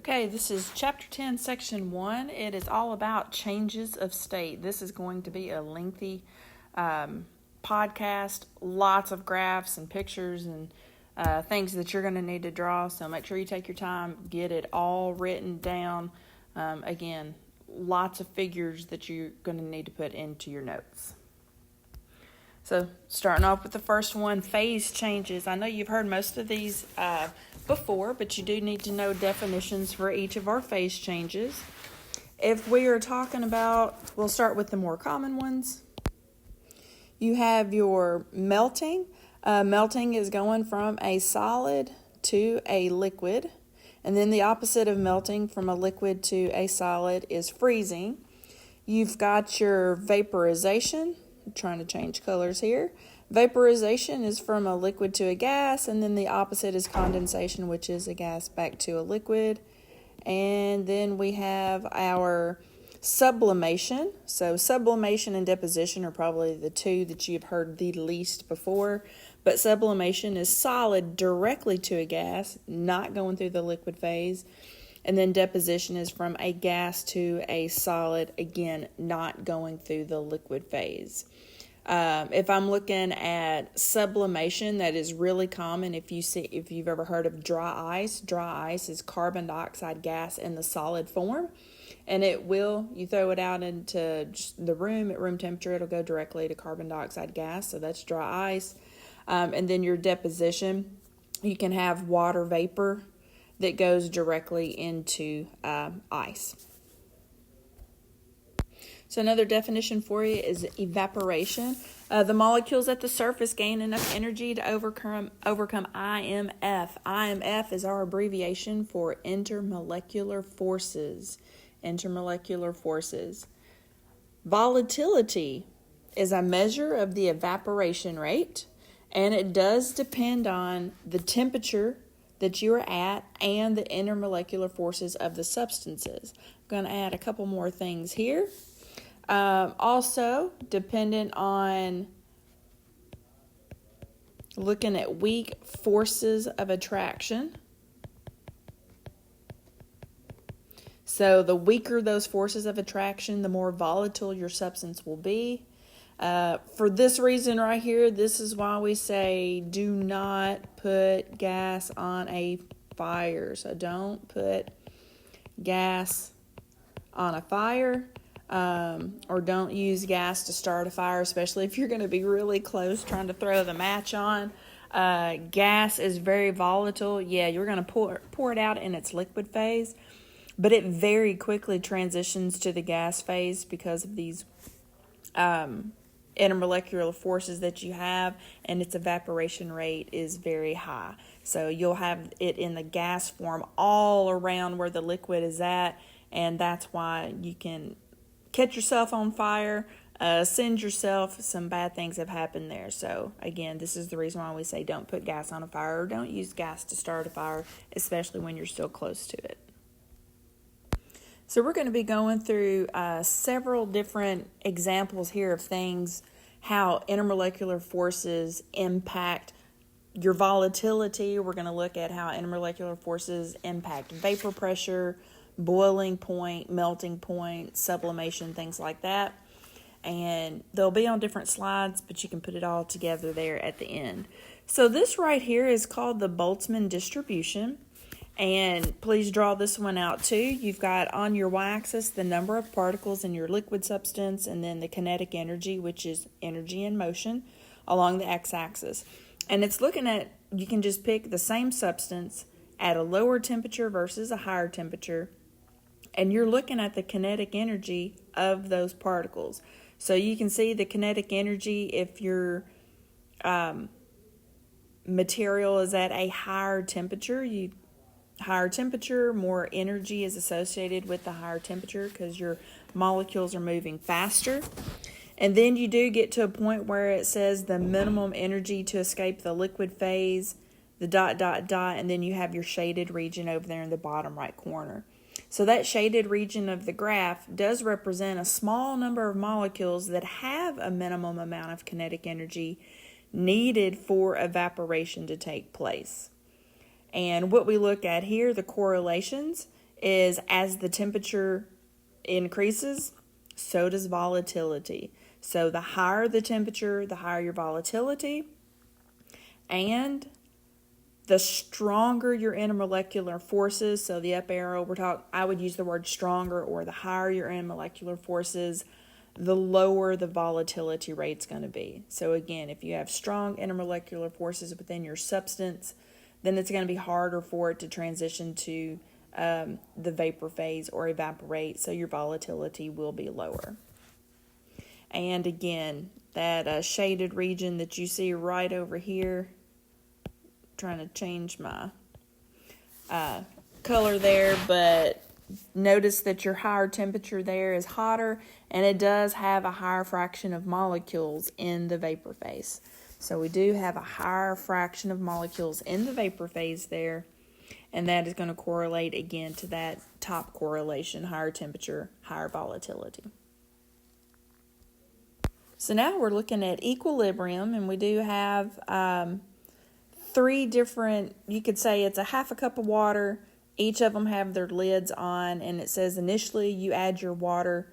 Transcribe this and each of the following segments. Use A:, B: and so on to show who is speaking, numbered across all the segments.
A: Okay, this is Chapter 10, Section 1. It is all about changes of state. This is going to be a lengthy podcast, lots of graphs and pictures and things that you're going to need to draw. So make sure you take your time, get it all written down. Again, lots of figures that you're going to need to put into your notes. So starting off with the first one, phase changes. I know you've heard most of these before, but you do need to know definitions for each of our phase changes. If we are talking about, we'll start with the more common ones. You have your melting. Melting is going from a solid to a liquid. And then the opposite of melting from a liquid to a solid is freezing. You've got your vaporization. I'm trying to change colors here. Vaporization is from a liquid to a gas, and then the opposite is condensation, which is a gas back to a liquid. And then we have our sublimation. So sublimation and deposition are probably the two that you've heard the least before. But sublimation is solid directly to a gas, not going through the liquid phase. And then deposition is from a gas to a solid, again, not going through the liquid phase. If I'm looking at sublimation, that is really common. If you've ever heard of dry ice is carbon dioxide gas in the solid form. And you throw it out into the room at room temperature, it'll go directly to carbon dioxide gas. So that's dry ice. And then your deposition, you can have water vapor that goes directly into ice. So another definition for you is evaporation. The molecules at the surface gain enough energy to overcome IMF. IMF is our abbreviation for intermolecular forces. Intermolecular forces. Volatility is a measure of the evaporation rate, and it does depend on the temperature that you are at and the intermolecular forces of the substances. I'm going to add a couple more things here. Also, dependent on looking at weak forces of attraction. So the weaker those forces of attraction, the more volatile your substance will be. For this reason right here, this is why we say do not put gas on a fire. So don't put gas on a fire. Or don't use gas to start a fire, especially if you're going to be really close trying to throw the match on. Gas is very volatile. Yeah, you're going to pour it out in its liquid phase, but it very quickly transitions to the gas phase because of these intermolecular forces that you have, and its evaporation rate is very high. So you'll have it in the gas form all around where the liquid is at, and that's why you can catch yourself on fire, send yourself. Some bad things have happened there. So again, this is the reason why we say don't put gas on a fire or don't use gas to start a fire, especially when you're still close to it. So we're going to be going through several different examples here of things, how intermolecular forces impact your volatility. We're going to look at how intermolecular forces impact vapor pressure, boiling point, melting point, sublimation, things like that. And they'll be on different slides, but you can put it all together there at the end. So this right here is called the Boltzmann Distribution. And please draw this one out too. You've got on your y-axis the number of particles in your liquid substance, and then the kinetic energy, which is energy in motion, along the x-axis. And it's looking at, you can just pick the same substance at a lower temperature versus a higher temperature, and you're looking at the kinetic energy of those particles. So you can see the kinetic energy if your material is at a higher temperature. More energy is associated with the higher temperature because your molecules are moving faster. And then you do get to a point where it says the minimum energy to escape the liquid phase, the ... and then you have your shaded region over there in the bottom right corner. So that shaded region of the graph does represent a small number of molecules that have a minimum amount of kinetic energy needed for evaporation to take place. And what we look at here, the correlations, is as the temperature increases, so does volatility. So the higher the temperature, the higher your volatility, and the stronger your intermolecular forces. So the up arrow, I would use the word stronger, or the higher your intermolecular forces, the lower the volatility rate's going to be. So again, if you have strong intermolecular forces within your substance, then it's going to be harder for it to transition to the vapor phase or evaporate, so your volatility will be lower. And again, that shaded region that you see right over here, trying to change my color there, but notice that your higher temperature there is hotter, and it does have a higher fraction of molecules in the vapor phase. So we do have a higher fraction of molecules in the vapor phase there, and that is going to correlate again to that top correlation, higher temperature, higher volatility. So now we're looking at equilibrium, and we do have 3 different, you could say it's a half a cup of water. Each of them have their lids on, and it says initially you add your water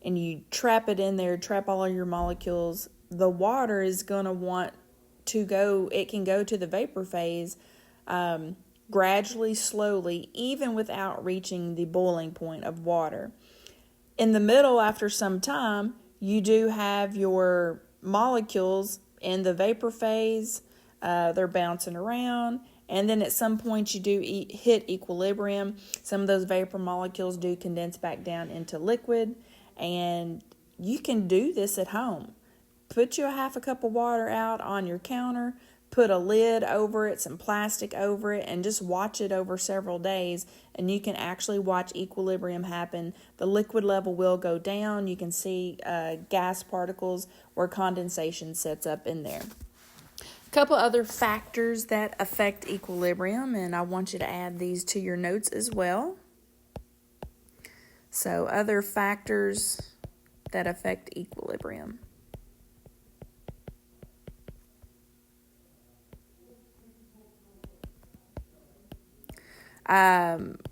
A: and you trap it in there, trap all of your molecules. The water is going to want to go, it can go to the vapor phase gradually, slowly, even without reaching the boiling point of water. In the middle, after some time, you do have your molecules in the vapor phase. They're bouncing around, and then at some point you do hit equilibrium. Some of those vapor molecules do condense back down into liquid, and you can do this at home. Put you a half a cup of water out on your counter, put a lid over it, some plastic over it, and just watch it over several days, and you can actually watch equilibrium happen. The liquid level will go down. You can see gas particles where condensation sets up in there. A couple other factors that affect equilibrium, and I want you to add these to your notes as well. So other factors that affect equilibrium.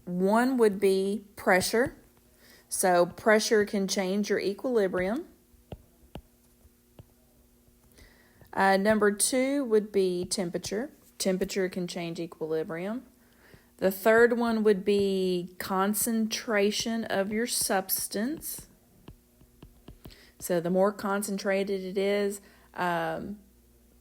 A: One would be pressure. So pressure can change your equilibrium. Number 2 would be temperature. Temperature can change equilibrium. The third one would be concentration of your substance. So the more concentrated it is, the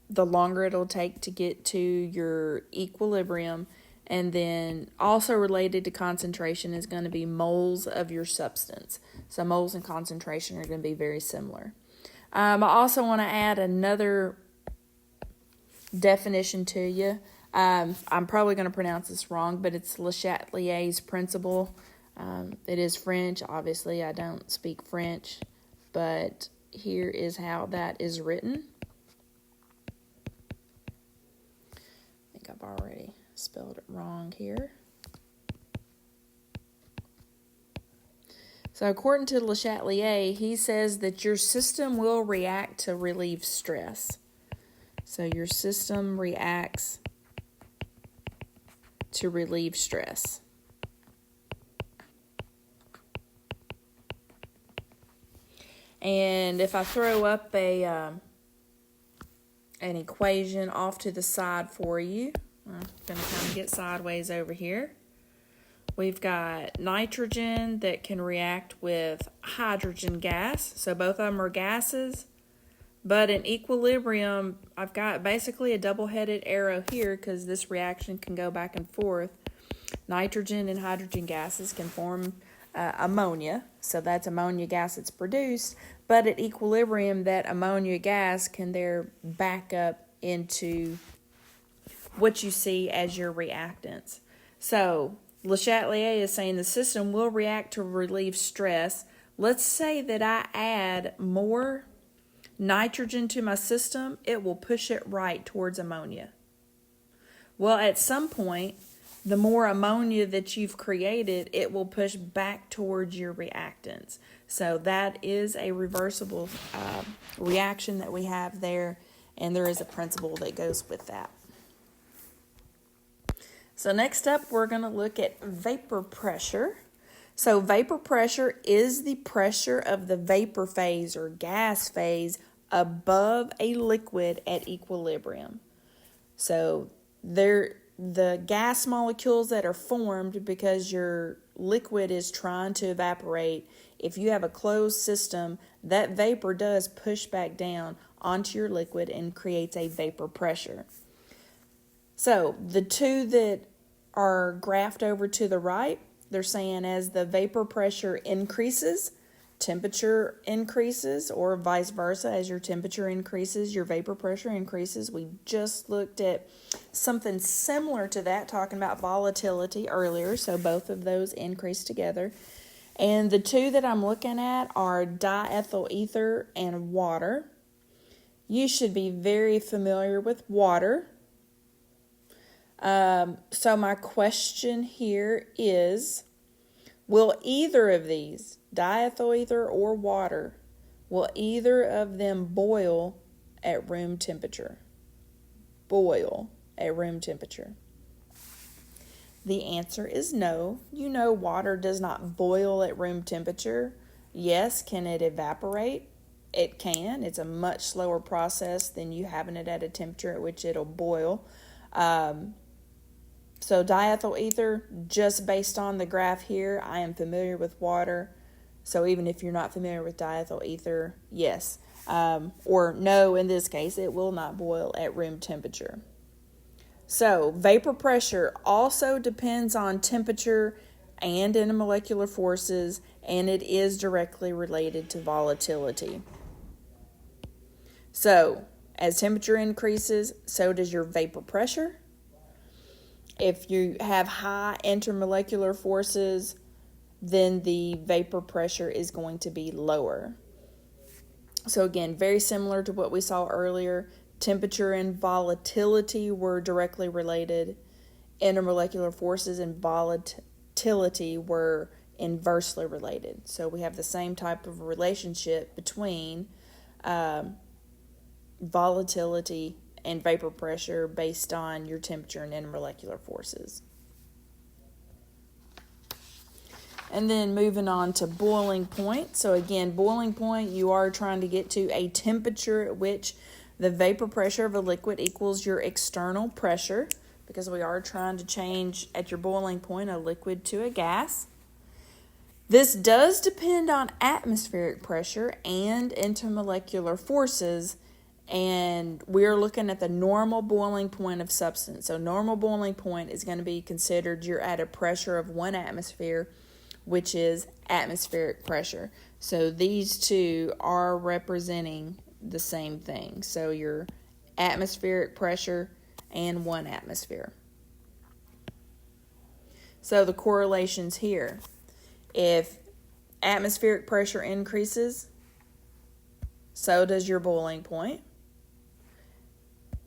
A: longer it'll take to get to your equilibrium. And then also related to concentration is going to be moles of your substance. So moles and concentration are going to be very similar. I also want to add another definition to you. I'm probably going to pronounce this wrong, but it's Le Chatelier's principle. It is French. Obviously, I don't speak French, but here is how that is written. I think I've already spelled it wrong here. So according to Le Chatelier, he says that your system will react to relieve stress. So your system reacts to relieve stress. And if I throw up an equation off to the side for you, I'm going to kind of get sideways over here. We've got nitrogen that can react with hydrogen gas. So both of them are gases. But in equilibrium, I've got basically a double-headed arrow here because this reaction can go back and forth. Nitrogen and hydrogen gases can form ammonia. So that's ammonia gas that's produced. But at equilibrium, that ammonia gas can there back up into what you see as your reactants. So Le Chatelier is saying the system will react to relieve stress. Let's say that I add more nitrogen to my system, it will push it right towards ammonia. Well, at some point, the more ammonia that you've created, it will push back towards your reactants. So that is a reversible reaction that we have there, and there is a principle that goes with that. So next up, we're going to look at vapor pressure. So vapor pressure is the pressure of the vapor phase or gas phase above a liquid at equilibrium. So the gas molecules that are formed because your liquid is trying to evaporate, if you have a closed system, that vapor does push back down onto your liquid and creates a vapor pressure. So the two that are graphed over to the right, they're saying as the vapor pressure increases, temperature increases, or vice versa. As your temperature increases, your vapor pressure increases. We just looked at something similar to that, talking about volatility earlier, so both of those increase together. And the two that I'm looking at are diethyl ether and water. You should be very familiar with water. So my question here is, will either of these, diethyl ether or water, will either of them boil at room temperature? Boil at room temperature. The answer is no. You know water does not boil at room temperature. Yes, can it evaporate? It can. It's a much slower process than you having it at a temperature at which it'll boil. So diethyl ether, just based on the graph here, I am familiar with water. So even if you're not familiar with diethyl ether, yes. Or no, in this case, it will not boil at room temperature. So vapor pressure also depends on temperature and intermolecular forces, and it is directly related to volatility. So as temperature increases, so does your vapor pressure. If you have high intermolecular forces, then the vapor pressure is going to be lower. So again, very similar to what we saw earlier, temperature and volatility were directly related. Intermolecular forces and volatility were inversely related. So we have the same type of relationship between volatility and vapor pressure based on your temperature and intermolecular forces. And then moving on to boiling point. So again, boiling point, you are trying to get to a temperature at which the vapor pressure of a liquid equals your external pressure, because we are trying to change at your boiling point a liquid to a gas. This does depend on atmospheric pressure and intermolecular forces, and we're looking at the normal boiling point of substance. So normal boiling point is going to be considered you're at a pressure of 1 atmosphere, which is atmospheric pressure. So these two are representing the same thing. So your atmospheric pressure and 1 atmosphere. So the correlations here. If atmospheric pressure increases, so does your boiling point.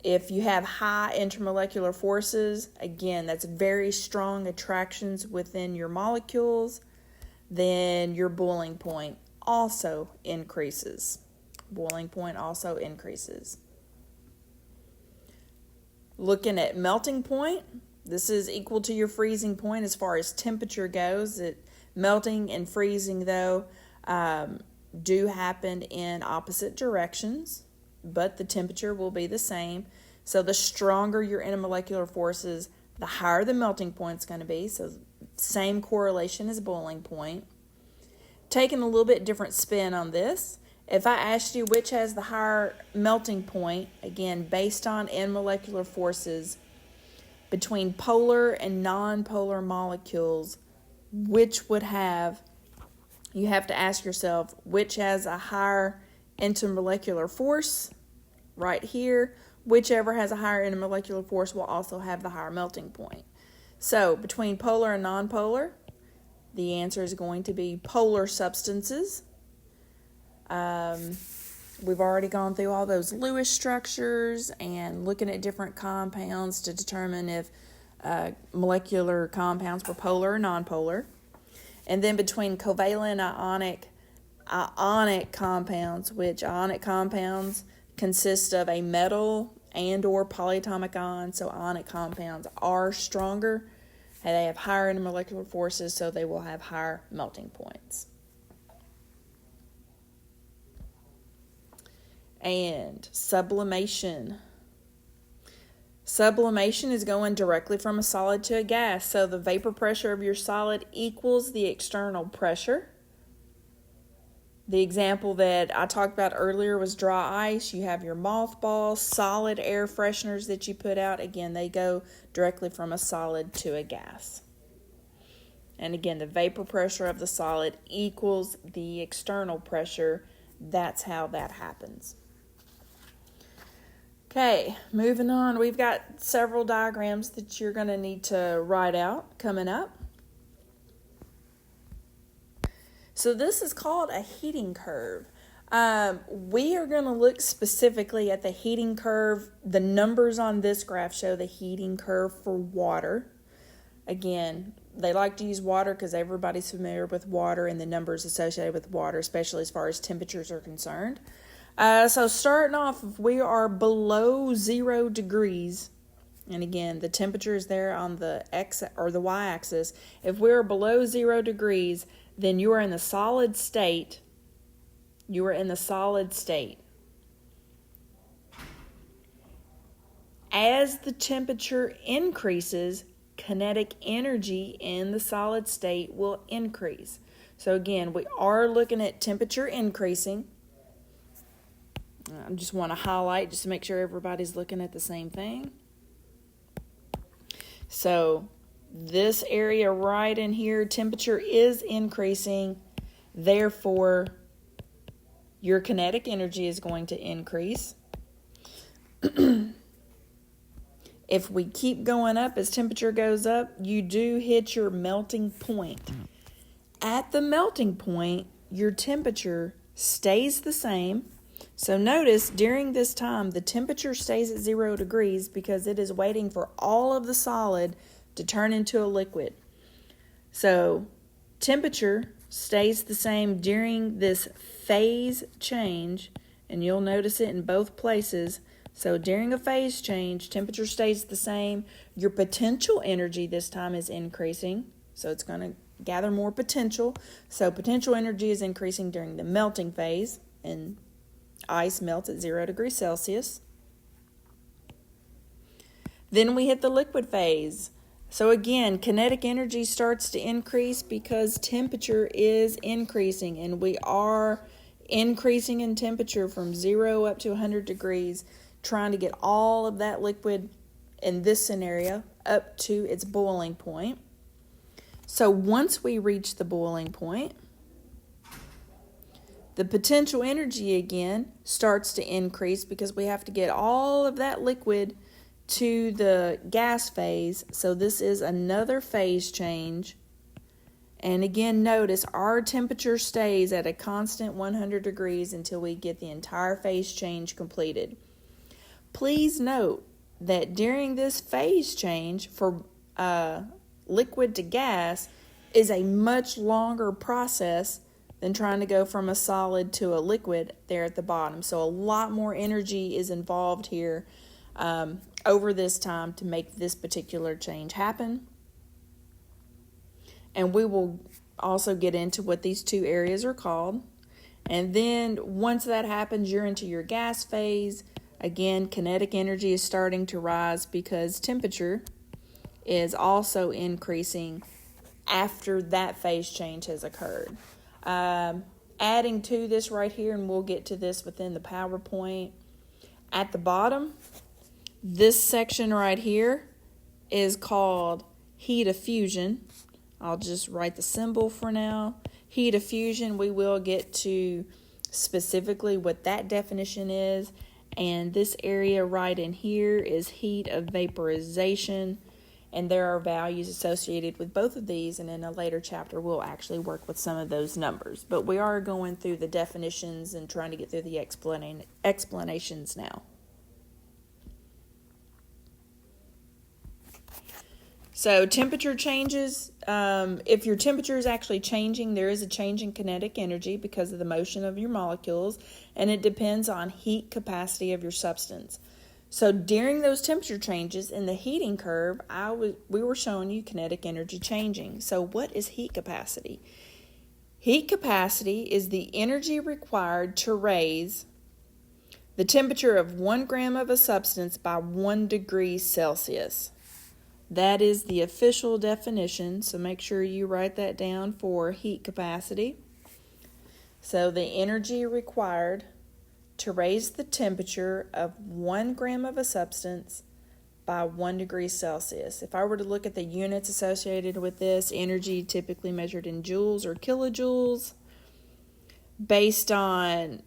A: If you have high intermolecular forces, again, that's very strong attractions within your molecules, then your boiling point also increases. Boiling point also increases. Looking at melting point, this is equal to your freezing point as far as temperature goes. Melting and freezing, though, do happen in opposite directions, but the temperature will be the same. So the stronger your intermolecular forces, the higher the melting point is going to be. So same correlation as boiling point. Taking a little bit different spin on this, if I asked you which has the higher melting point, again, based on intermolecular forces between polar and non-polar molecules, which would have, you have to ask yourself, which has a higher intermolecular force right here. Whichever has a higher intermolecular force will also have the higher melting point. So between polar and non-polar, the answer is going to be polar substances. We've already gone through all those Lewis structures and looking at different compounds to determine if molecular compounds were polar or non-polar. And then between covalent ionic compounds, which ionic compounds consist of a metal and or polyatomic ions, so ionic compounds, are stronger. And they have higher intermolecular forces, so they will have higher melting points. And sublimation. Sublimation is going directly from a solid to a gas. So the vapor pressure of your solid equals the external pressure. The example that I talked about earlier was dry ice. You have your mothballs, solid air fresheners that you put out. Again, they go directly from a solid to a gas. And again, the vapor pressure of the solid equals the external pressure. That's how that happens. Okay, moving on. We've got several diagrams that you're going to need to write out coming up. So this is called a heating curve. We are going to look specifically at the heating curve. The numbers on this graph show the heating curve for water. Again, they like to use water because everybody's familiar with water and the numbers associated with water, especially as far as temperatures are concerned. So starting off, if we are below 0 degrees, and again, the temperature is there on the X or the Y-axis. If we're below 0 degrees, then you are in the solid state. You are in the solid state. As the temperature increases, kinetic energy in the solid state will increase. So again, we are looking at temperature increasing. I just want to highlight just to make sure everybody's looking at the same thing. So this area right in here, temperature is increasing. Therefore, your kinetic energy is going to increase. If we keep going up as temperature goes up, you do hit your melting point. At the melting point, your temperature stays the same. So notice during this time, the temperature stays at 0 degrees because it is waiting for all of the solid to turn into a liquid. So temperature stays the same during this phase change, and you'll notice it in both places. So during a phase change, temperature stays the same. Your potential energy this time is increasing, so it's going to gather more potential. So potential energy is increasing during the melting phase, and ice melts at 0 degrees Celsius. Then we hit the liquid phase. So again, kinetic energy starts to increase because temperature is increasing, and we are increasing in temperature from 0 up to 100 degrees, trying to get all of that liquid in this scenario up to its boiling point. So once we reach the boiling point, the potential energy again starts to increase because we have to get all of that liquid to the gas phase. So this is another phase change. And again, notice our temperature stays at a constant 100 degrees until we get the entire phase change completed. Please note that during this phase change for liquid to gas is a much longer process than trying to go from a solid to a liquid there at the bottom. So a lot more energy is involved here over this time to make this particular change happen. And we will also get into what these two areas are called. And then once that happens, you're into your gas phase. Again, kinetic energy is starting to rise because temperature is also increasing after that phase change has occurred. Adding to this right here, and we'll get to this within the PowerPoint. At the bottom, this section right here is called heat of fusion. I'll just write the symbol for now. Heat of fusion, we will get to specifically what that definition is. And this area right in here is heat of vaporization. And there are values associated with both of these. And in a later chapter, we'll actually work with some of those numbers. But we are going through the definitions and trying to get through the explanations now. So temperature changes. If your temperature is actually changing, there is a change in kinetic energy because of the motion of your molecules, and it depends on heat capacity of your substance. So during those temperature changes in the heating curve, we were showing you kinetic energy changing. So what is heat capacity? Heat capacity is the energy required to raise the temperature of 1 gram of a substance by 1 degree Celsius. That is the official definition, so make sure you write that down for heat capacity. So the energy required to raise the temperature of 1 gram of a substance by 1 degree Celsius. If I were to look at the units associated with this, energy typically measured in joules or kilojoules, based on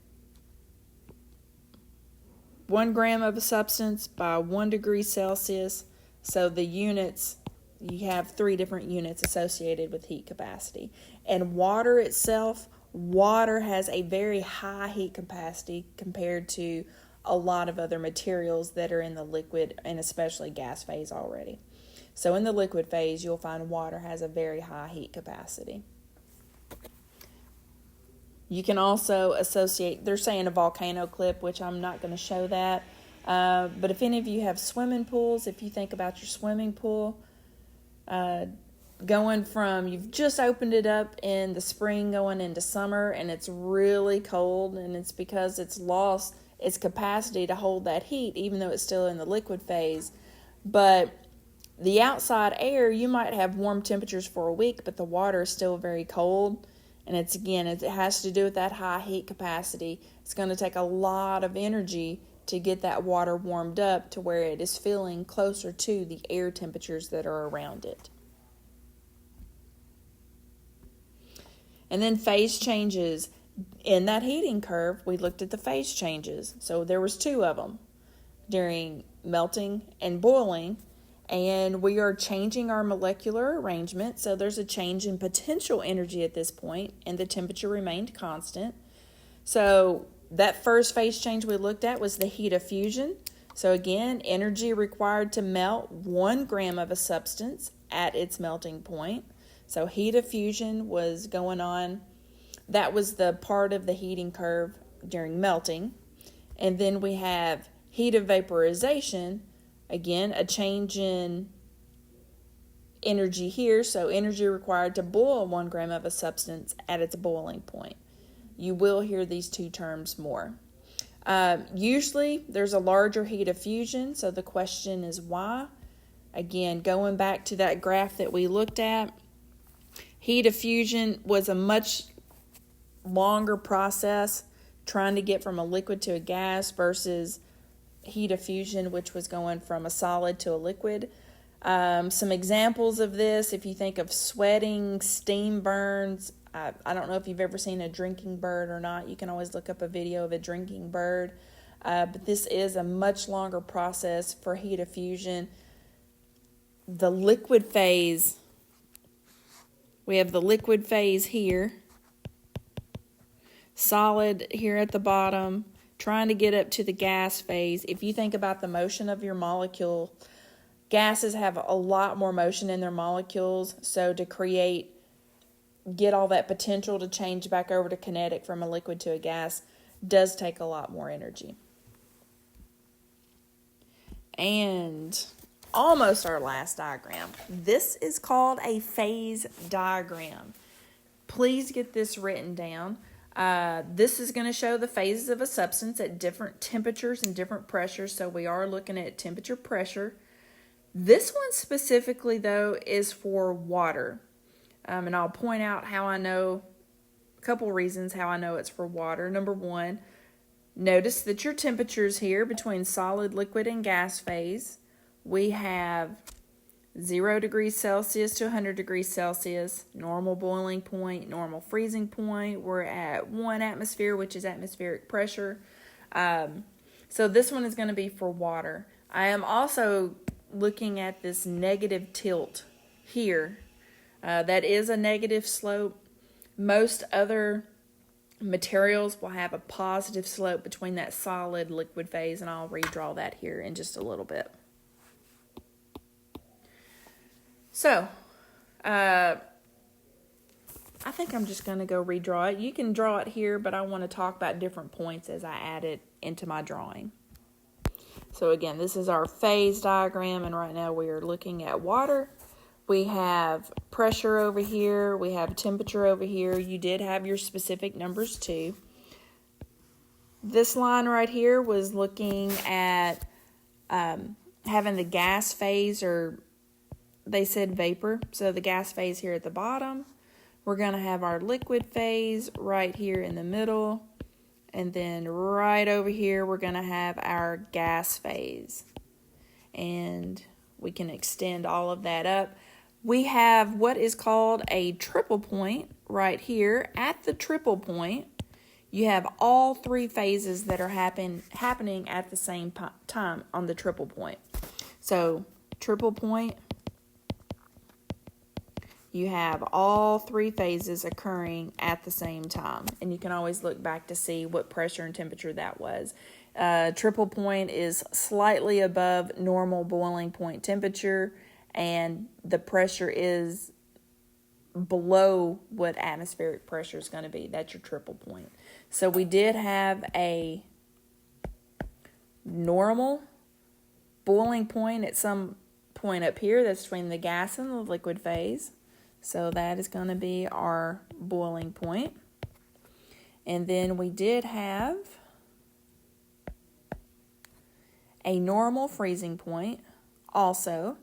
A: 1 gram of a substance by 1 degree Celsius. So the units, you have 3 different units associated with heat capacity. And water itself, water has a very high heat capacity compared to a lot of other materials that are in the liquid and especially gas phase already. So in the liquid phase, you'll find water has a very high heat capacity. You can also associate, they're saying a volcano clip, which I'm not going to show that. But if any of you have swimming pools, if you think about your swimming pool, going from, you've just opened it up in the spring going into summer and it's really cold, and it's because it's lost its capacity to hold that heat even though it's still in the liquid phase. But the outside air, you might have warm temperatures for a week, but the water is still very cold. And it's, again, it has to do with that high heat capacity. It's going to take a lot of energy to get that water warmed up to where it is feeling closer to the air temperatures that are around it. And then phase changes. In that heating curve, we looked at the phase changes. So there was 2 of them during melting and boiling. And we are changing our molecular arrangement. So there's a change in potential energy at this point, and the temperature remained constant. So that first phase change we looked at was the heat of fusion. So again, energy required to melt 1 gram of a substance at its melting point. So heat of fusion was going on. That was the part of the heating curve during melting. And then we have heat of vaporization. Again, a change in energy here. So energy required to boil 1 gram of a substance at its boiling point. You will hear these 2 terms more. Usually there's a larger heat of fusion. So the question is why? Again, going back to that graph that we looked at, heat of fusion was a much longer process trying to get from a liquid to a gas versus heat of fusion, which was going from a solid to a liquid. Some examples of this, if you think of sweating, steam burns, I don't know if you've ever seen a drinking bird or not. You can always look up a video of a drinking bird. But this is a much longer process for heat of fusion. The liquid phase, we have the liquid phase here, solid here at the bottom, trying to get up to the gas phase. If you think about the motion of your molecule, gases have a lot more motion in their molecules. So to get all that potential to change back over to kinetic from a liquid to a gas does take a lot more energy. And almost our last diagram. This is called a phase diagram. Please get this written down. This is going to show the phases of a substance at different temperatures and different pressures. So we are looking at temperature, pressure. This one specifically, though, is for water. And I'll point out how I know, a couple reasons how I know it's for water. Number 1, notice that your temperatures here between solid, liquid, and gas phase, we have 0 degrees Celsius to 100 degrees Celsius, normal boiling point, normal freezing point. We're at 1 atmosphere, which is atmospheric pressure. So this one is going to be for water. I am also looking at this negative tilt here. That is a negative slope. Most other materials will have a positive slope between that solid liquid phase, and I'll redraw that here in just a little bit. So, I think I'm just going to go redraw it. You can draw it here, but I want to talk about different points as I add it into my drawing. So again, this is our phase diagram, and right now we are looking at water. We have pressure over here, we have temperature over here. You did have your specific numbers too. This line right here was looking at having the gas phase, or they said vapor. So the gas phase here at the bottom. We're going to have our liquid phase right here in the middle. And then right over here, we're going to have our gas phase. And we can extend all of that up. We have what is called a triple point right here. At the triple point, you have all three phases that are happening at the same time on the triple point. So, triple point, you have all three phases occurring at the same time. And you can always look back to see what pressure and temperature that was. Triple point is slightly above normal boiling point temperature, and the pressure is below what atmospheric pressure is going to be. That's your triple point. So we did have a normal boiling point at some point up here that's between the gas and the liquid phase. So that is going to be our boiling point. And then we did have a normal freezing point also.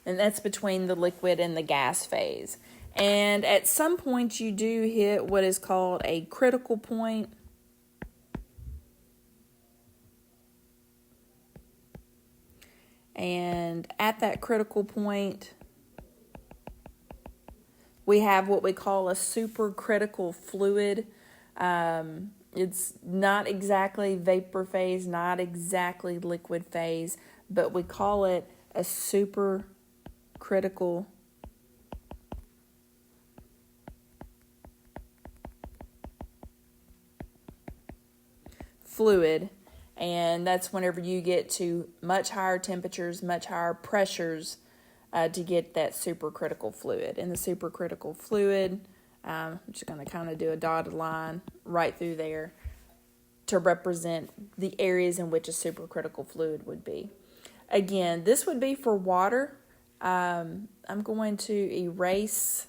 A: And that's between the liquid and the gas phase. And at some point you do hit what is called a critical point. And at that critical point, we have what we call a supercritical fluid. It's not exactly vapor phase, not exactly liquid phase, but we call it a supercritical fluid. And that's whenever you get to much higher temperatures, much higher pressures to get that supercritical fluid. And the supercritical fluid, I'm just going to kind of do a dotted line right through there to represent the areas in which a supercritical fluid would be. Again, this would be for water. I'm going to erase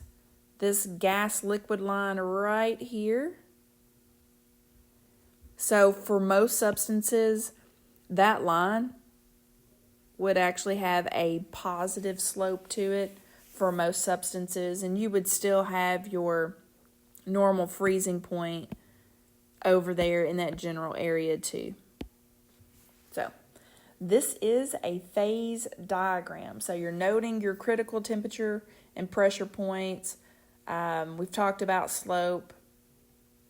A: this gas liquid line right here. So for most substances, that line would actually have a positive slope to it for most substances, and you would still have your normal freezing point over there in that general area too. So this is a phase diagram. So you're noting your critical temperature and pressure points. We've talked about slope,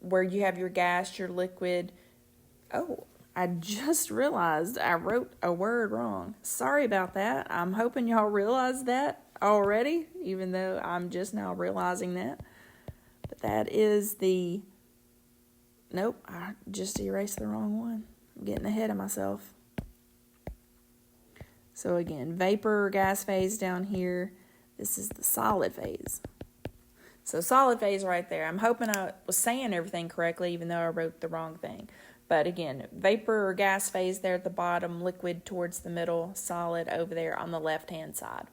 A: where you have your gas, your liquid. Oh, I just realized I wrote a word wrong. Sorry about that. I'm hoping y'all realize that already, even though I'm just now realizing that. But that is the... Nope, I just erased the wrong one. I'm getting ahead of myself. So again, vapor or gas phase down here. This is the solid phase. So solid phase right there. I'm hoping I was saying everything correctly, even though I wrote the wrong thing. But again, vapor or gas phase there at the bottom, liquid towards the middle, solid over there on the left-hand side.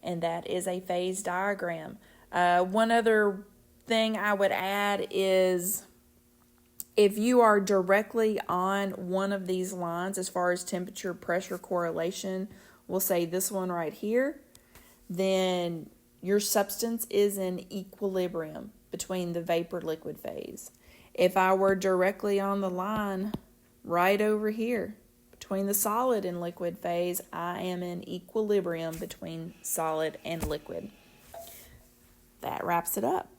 A: And that is a phase diagram. One other thing I would add is if you are directly on one of these lines as far as temperature-pressure correlation, we'll say this one right here, then your substance is in equilibrium between the vapor-liquid phase. If I were directly on the line right over here between the solid and liquid phase, I am in equilibrium between solid and liquid. That wraps it up.